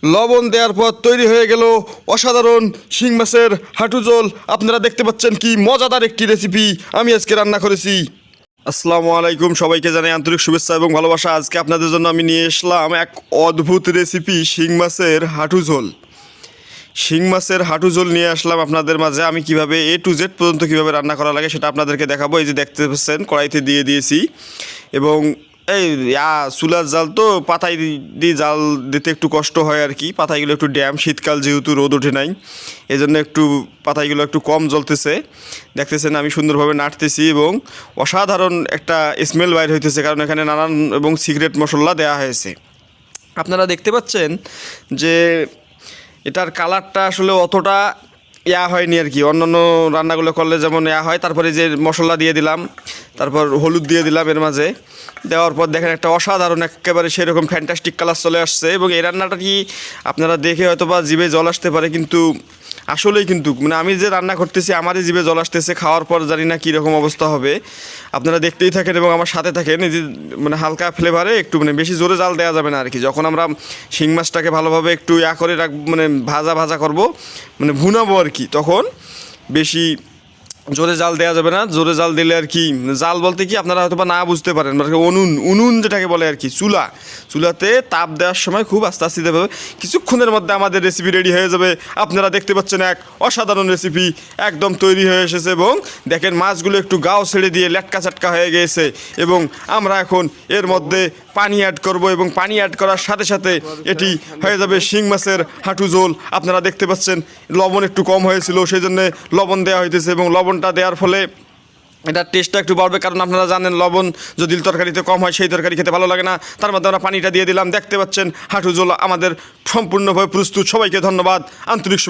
লবণ দেওয়ার পর তৈরি হয়ে গেল অসাধারণ শিং মাছের হাঁটু ঝোল। আপনারা দেখতে পাচ্ছেন কি মজাদার একটি রেসিপি আমি আজকে রান্না করেছি। আসসালামু আলাইকুম, সবাইকে জানাই আন্তরিক শুভেচ্ছা এবং ভালোবাসা। আজকে আপনাদের জন্য আমি নিয়ে এসলাম এক অদ্ভুত রেসিপি, শিং মাছের হাঁটু ঝোল। শিং মাছের হাঁটু ঝোল নিয়ে আসলাম আপনাদের মাঝে। আমি কিভাবে A to Z পর্যন্ত কিভাবে রান্না করা লাগে সেটা আপনাদেরকে দেখাবো। এই যে দেখতে পাচ্ছেন কড়াইতে দিয়ে দিয়েছি এবং এই চুলার জাল তো পাতায় দিয়ে জাল দিতে একটু কষ্ট হয় আর কি। পাতাইগুলো একটু ড্যাম, শীতকাল যেহেতু রোদ ওঠে নাই, এই জন্য একটু পাতাইগুলো একটু কম জ্বলতেছে। দেখতেছেন আমি সুন্দরভাবে নাড়তেছি এবং অসাধারণ একটা স্মেল বাইর হইতেছে, কারণ এখানে নানান এবং সিক্রেট মশলা দেওয়া হয়েছে। আপনারা দেখতে পাচ্ছেন যে এটার কালারটা আসলে অতটা হয়নি আর কি। অন্যান্য রান্নাগুলো করলে যেমন হয়। তারপরে যে মশলা দিয়ে দিলাম, তারপর হলুদ দিয়ে দিলাম এর মাঝে। দেওয়ার পর দেখেন একটা অসাধারণ একেবারে সেরকম ফ্যান্টাস্টিক কালার চলে আসছে। এবং এই রান্নাটা কি আপনারা দেখে হয়তো বা জিভে জল আসতে পারে, কিন্তু আসলেই কিন্তু মানে আমি যে রান্না করতেছি আমারই জিভে জল আসতেছে। খাওয়ার পর জানি না কীরকম অবস্থা হবে। আপনারা দেখতেই থাকেন এবং আমার সাথে থাকেন। এই যে মানে হালকা ফ্লেভারে একটু মানে বেশি জোরে জাল দেওয়া যাবে না আর কি। যখন আমরা শিং মাছটাকে ভালোভাবে একটু করে মানে ভাজা করব, মানে ভুনাবো আর কি, তখন বেশি জোরে জাল দেওয়া যাবে না। জোরে জাল দিলে আর কি, জাল বলতে কি আপনারা হয়তো বা না বুঝতে পারেন, মানে উনুন যেটাকে বলে আর কি, চুলাতে তাপ দেওয়ার সময় খুব আস্তে আস্তে দেবে। কিছুক্ষণের মধ্যে আমাদের রেসিপি রেডি হয়ে যাবে। আপনারা দেখতে পাচ্ছেন এক অসাধারণ রেসিপি একদম তৈরি হয়ে এসেছে। এবং দেখেন মাছগুলো একটু গাও ছেড়ে দিয়ে লেটকা চাটকা হয়ে গিয়েছে। এবং আমরা এখন এর মধ্যে পানি অ্যাড করব এবং পানি অ্যাড করার সাথে সাথে এটি হয়ে যাবে শিং মাছের হাঁটু ঝোল। আপনারা দেখতে পাচ্ছেন লবণ একটু কম হয়েছিল, সেই জন্য লবণ দেওয়া হইতেছে এবং লবণটা দেওয়ার ফলে এটার টেস্টটা একটু বাড়বে। কারণ আপনারা জানেন লবণ যদি তরকারিতে কম হয় সেই তরকারি খেতে ভালো লাগে না। তার মধ্যে আমরা পানিটা দিয়ে দিলাম। দেখতে পাচ্ছেন হাঁটু ঝোল আমাদের সম্পূর্ণভাবে প্রস্তুত। সবাইকে ধন্যবাদ, আন্তরিক